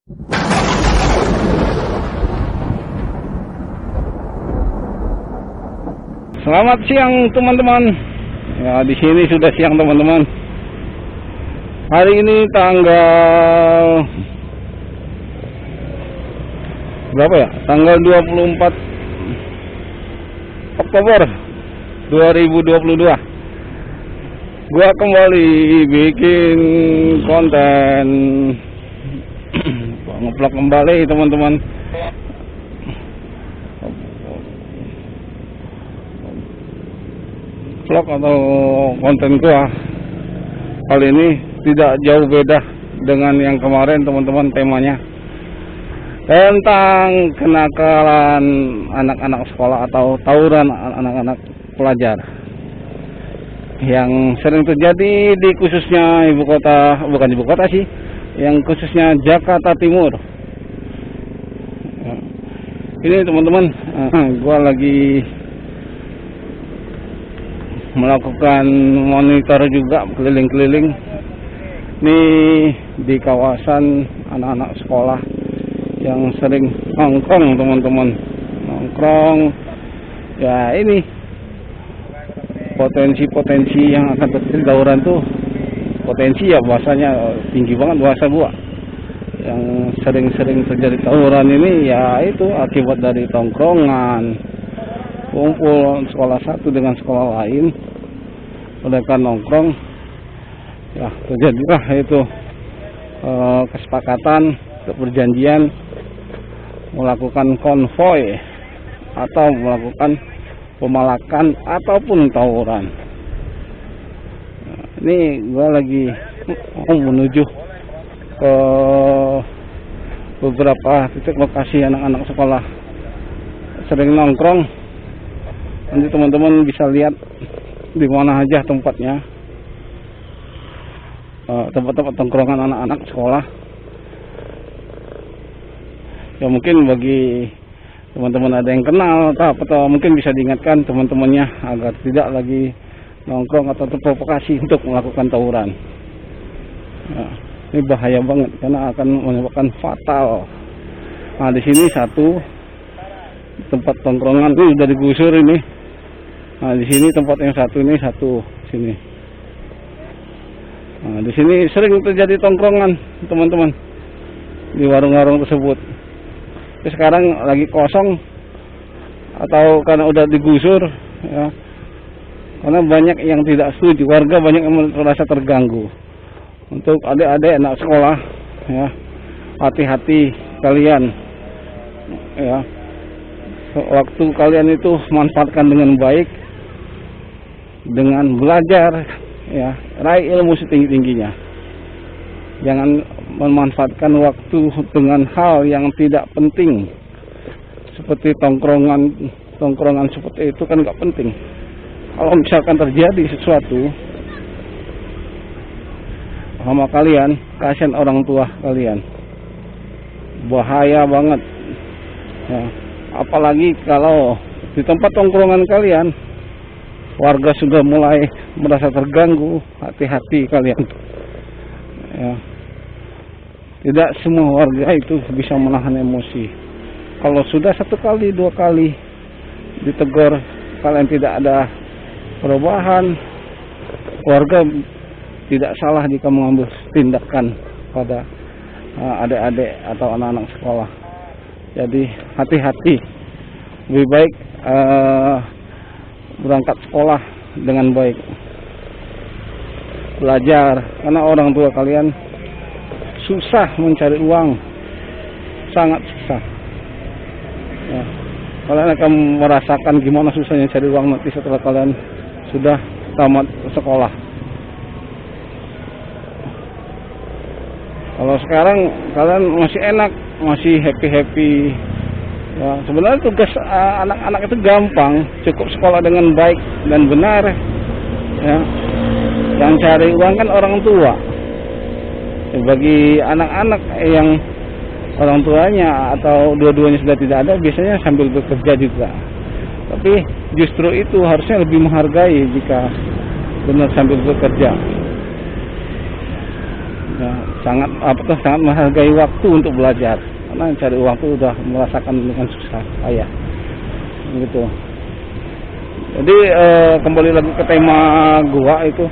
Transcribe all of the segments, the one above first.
Selamat siang teman-teman. Ya, di sini sudah siang teman-teman. Hari ini tanggal berapa ya? Tanggal 24 Oktober 2022. Gua kembali bikin konten nge-vlog kembali teman-teman. Vlog atau konten gua kali ini tidak jauh beda dengan yang kemarin teman-teman. Temanya tentang kenakalan anak-anak sekolah atau tawuran anak-anak pelajar yang sering terjadi di khususnya bukan ibu kota sih, yang khususnya Jakarta Timur. Ini teman-teman, gua lagi melakukan monitor juga keliling-keliling nih di kawasan anak-anak sekolah yang sering nongkrong teman-teman. Nongkrong ya, ini potensi-potensi yang akan terjadi tawuran tuh, potensi ya bahasanya tinggi banget bahasa gua. Yang sering-sering terjadi tawuran ini ya itu akibat dari tongkrongan, kumpul sekolah satu dengan sekolah lain, mereka nongkrong ya, terjadilah itu kesepakatan untuk perjanjian melakukan konvoy atau melakukan pemalakan ataupun tawuran. Nah, ini gua lagi menuju ke beberapa titik lokasi anak-anak sekolah sering nongkrong. Nanti teman-teman bisa lihat di mana aja tempatnya, tempat-tempat tongkrongan anak-anak sekolah. Ya mungkin bagi teman-teman ada yang kenal atau mungkin bisa diingatkan teman-temannya agar tidak lagi nongkrong atau terprovokasi untuk melakukan tawuran. Nah, ini bahaya banget karena akan menyebabkan fatal. Nah, di sini satu tempat tongkrongan ini sudah digusur ini. Nah, di sini tempat yang satu ini sini. Nah, di sini sering terjadi tongkrongan teman-teman di warung-warung tersebut. Tapi sekarang lagi kosong atau karena udah digusur ya. Karena banyak yang tidak setuju, warga banyak yang merasa terganggu. Untuk adik-adik anak sekolah ya, hati-hati kalian ya. Waktu kalian itu manfaatkan dengan baik, dengan belajar ya, raih ilmu setinggi-tingginya. Jangan memanfaatkan waktu dengan hal yang tidak penting seperti tongkrongan seperti itu kan nggak penting. Kalau misalkan terjadi sesuatu sama kalian, kasihan orang tua kalian, bahaya banget ya. Apalagi kalau di tempat tongkrongan kalian warga sudah mulai merasa terganggu, hati-hati kalian ya. Tidak semua warga itu bisa menahan emosi. Kalau sudah satu kali, dua kali ditegur, kalian tidak ada perubahan, warga tidak salah jika mengambil tindakan pada adik-adik atau anak-anak sekolah. Jadi hati-hati, lebih baik berangkat sekolah dengan baik, belajar, karena orang tua kalian susah mencari uang, sangat susah ya. Kalian akan merasakan gimana susahnya cari uang nanti setelah kalian sudah tamat sekolah. Kalau sekarang kalian masih enak, masih happy ya. Sebenarnya tugas anak-anak itu gampang, cukup sekolah dengan baik dan benar ya. Yang cari uang kan orang tua. Bagi anak-anak yang orang tuanya atau dua-duanya sudah tidak ada, biasanya sambil bekerja juga. Tapi justru itu harusnya lebih menghargai jika benar sambil bekerja. ya, sangat menghargai waktu untuk belajar, karena cari uang itu udah merasakan dengan susah payah gitu. Jadi kembali lagi ke tema gua itu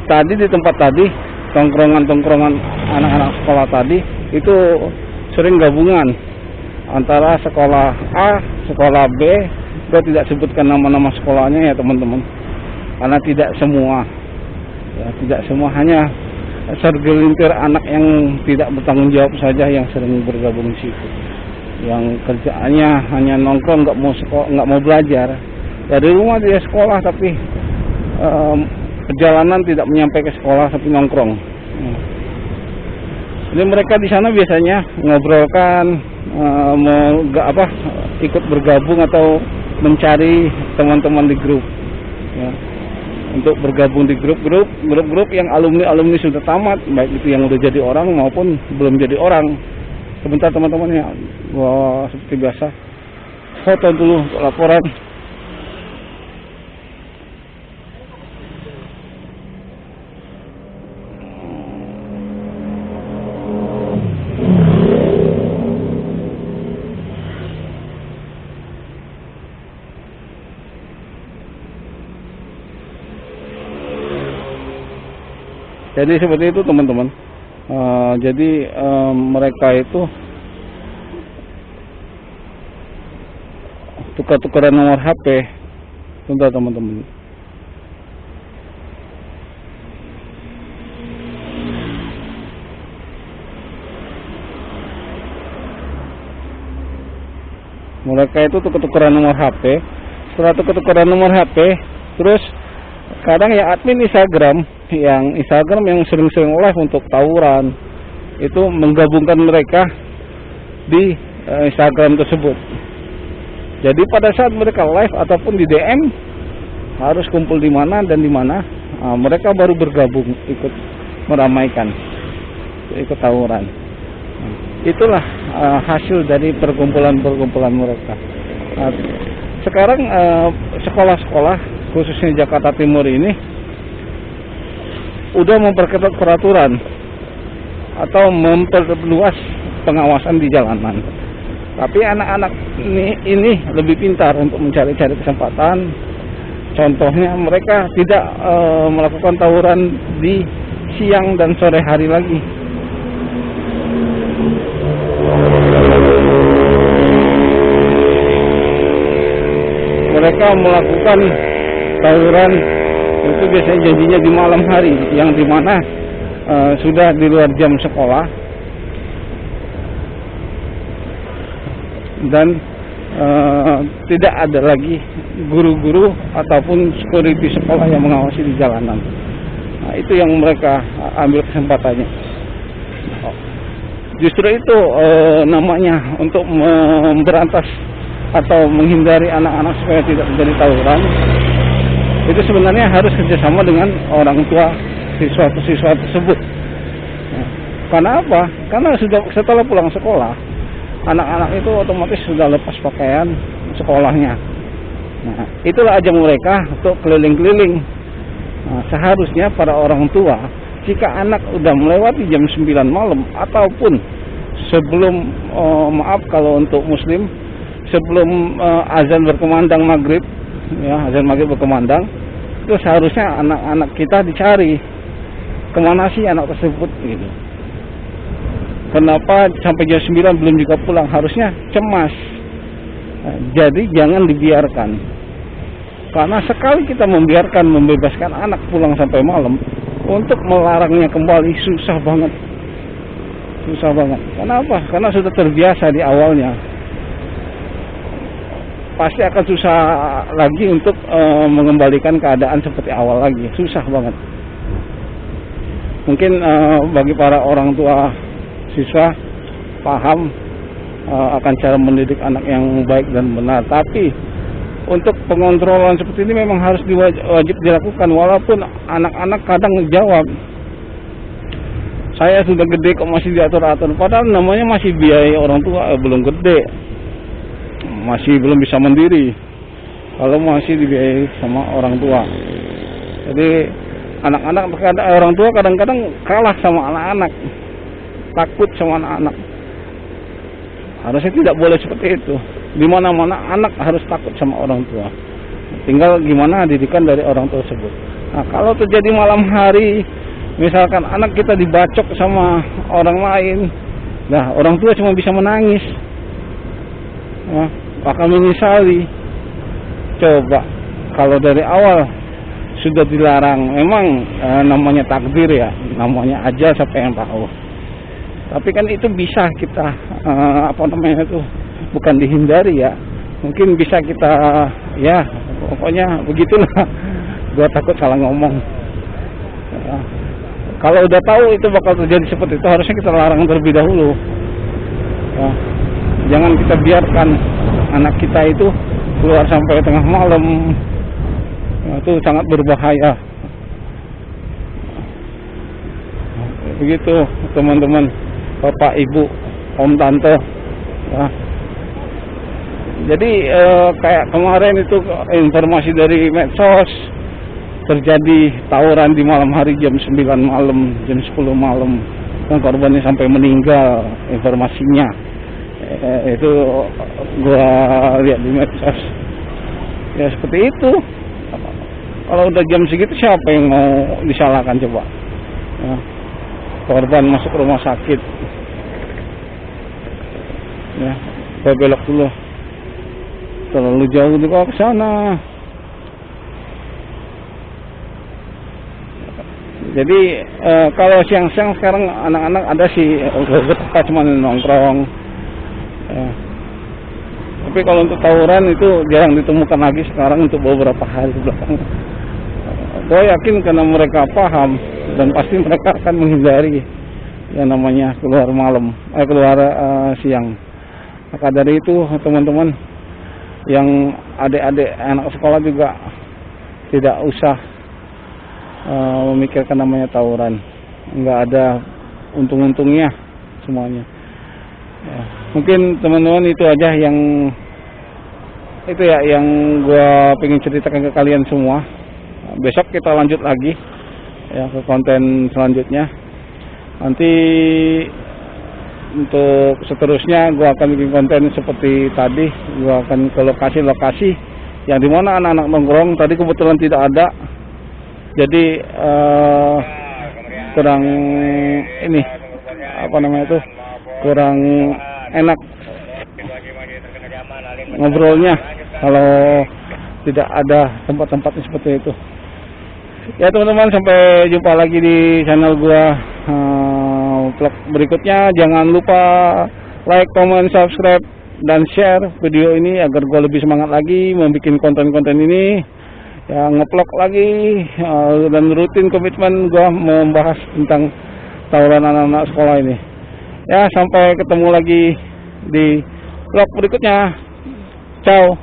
tadi, di tempat tadi tongkrongan anak-anak sekolah tadi itu sering gabungan antara sekolah A, sekolah B. Gua tidak sebutkan nama-nama sekolahnya ya teman-teman, karena tidak semua hanya segelintir anak yang tidak bertanggung jawab saja yang sering bergabung di situ, yang kerjaannya hanya nongkrong, nggak mau belajar. Dari rumah dia sekolah, tapi perjalanan tidak menyampai ke sekolah, tapi nongkrong. Jadi mereka di sana biasanya ngobrolkan, ikut bergabung atau mencari teman-teman di grup. Ya. Untuk bergabung di grup yang alumni sudah tamat, baik itu yang udah jadi orang maupun belum jadi orang. Sebentar teman-teman ya, wah, seperti biasa foto dulu laporan. Jadi seperti itu teman-teman. Jadi mereka itu tukar-tukaran nomor HP, bentar teman-teman. Mereka itu tukar-tukaran nomor HP. Setelah tukar-tukaran nomor HP, terus kadang ya admin Instagram yang sering-sering live untuk tawuran itu menggabungkan mereka di Instagram tersebut. Jadi pada saat mereka live ataupun di DM harus kumpul di mana dan di mana, mereka baru bergabung ikut meramaikan, ikut tawuran. Itulah hasil dari perkumpulan mereka. Sekarang sekolah-sekolah khususnya Jakarta Timur ini udah memperketat peraturan atau memperluas pengawasan di jalanan. Tapi anak-anak ini lebih pintar untuk mencari-cari kesempatan. Contohnya mereka tidak melakukan tawuran di siang dan sore hari lagi. Mereka melakukan tawuran itu biasanya janjinya di malam hari, yang dimana sudah di luar jam sekolah dan tidak ada lagi guru-guru ataupun security sekolah yang mengawasi di jalanan. Nah, itu yang mereka ambil kesempatannya. Justru itu namanya untuk memberantas atau menghindari anak-anak supaya tidak terjadi tawuran. Itu sebenarnya harus kerjasama dengan orang tua siswa tersebut. Nah, karena apa? Karena setelah pulang sekolah, anak-anak itu otomatis sudah lepas pakaian sekolahnya. Nah, itulah ajang mereka untuk keliling-keliling. Nah, seharusnya para orang tua, jika anak udah melewati jam 9 malam ataupun sebelum, maaf kalau untuk muslim, sebelum azan berkumandang maghrib, ya azan maghrib berkumandang, itu seharusnya anak-anak kita dicari kemana sih anak tersebut gitu. Kenapa sampai jam 9 belum juga pulang? Harusnya cemas. Nah, jadi jangan dibiarkan. Karena sekali kita membebaskan anak pulang sampai malam, untuk melarangnya kembali susah banget. Kenapa? Karena sudah terbiasa di awalnya. Pasti akan susah lagi untuk mengembalikan keadaan seperti awal lagi. Susah banget. Mungkin bagi para orang tua siswa paham akan cara mendidik anak yang baik dan benar. Tapi untuk pengontrolan seperti ini memang harus wajib dilakukan. Walaupun anak-anak kadang jawab, saya sudah gede kok masih diatur-atur. Padahal namanya masih biaya orang tua, belum gede, masih belum bisa mandiri kalau masih dibiayai sama orang tua. Jadi Anak-anak orang tua kadang-kadang kalah sama anak-anak, takut sama anak-anak. Harusnya tidak boleh seperti itu. Di mana-mana anak harus takut sama orang tua. Tinggal gimana didikan dari orang tua tersebut. Nah, kalau terjadi malam hari, misalkan anak kita dibacok sama orang lain, nah orang tua cuma bisa menangis, nah, bakal menyesali. Coba kalau dari awal sudah dilarang, memang namanya takdir ya, namanya aja siapa yang tahu. Tapi kan itu bisa kita bukan dihindari ya, mungkin bisa kita ya pokoknya begitulah. Gua takut salah ngomong. Kalau udah tahu itu bakal terjadi seperti itu, harusnya kita larang terlebih dahulu. Jangan kita biarkan anak kita itu keluar sampai tengah malam. Itu sangat berbahaya. Begitu teman-teman, bapak, ibu, om, tante. Jadi kayak kemarin itu informasi dari medsos, terjadi tawuran di malam hari jam 9 malam, jam 10 malam. Dan korbannya sampai meninggal, informasinya. Itu gua lihat di medsos. Ya seperti itu. Kalau udah jam segitu siapa yang mau disalahkan coba? Ya, korban masuk rumah sakit. Ya, saya belok dulu. Terlalu jauh juga ke sana. Jadi kalau siang-siang sekarang anak-anak ada sih betapa cuma nongkrong. Ya. Tapi kalau untuk tawuran itu jarang ditemukan lagi sekarang untuk beberapa hari belakangan. Gue yakin karena mereka paham dan pasti mereka akan menghindari yang namanya keluar malam, keluar siang. Maka dari itu teman-teman yang adik-adik anak sekolah juga tidak usah memikirkan namanya tawuran, nggak ada untung-untungnya semuanya. Ya, mungkin teman-teman itu aja yang gue pengen ceritakan ke kalian semua. Besok kita lanjut lagi ya ke konten selanjutnya. Nanti untuk seterusnya gue akan bikin konten seperti tadi. Gue akan ke lokasi-lokasi yang dimana anak-anak nongkrong. Tadi kebetulan tidak ada, jadi kurang ini kurang enak ngobrolnya kalau tidak ada tempat-tempatnya seperti itu. Ya teman-teman, sampai jumpa lagi di channel gua vlog berikutnya. Jangan lupa like, comment, subscribe, dan share video ini agar gua lebih semangat lagi membuat konten-konten ini. Ya, nge-vlog lagi dan rutin komitmen gua membahas tentang tawuran anak-anak sekolah ini. Ya, sampai ketemu lagi di vlog berikutnya. Ciao.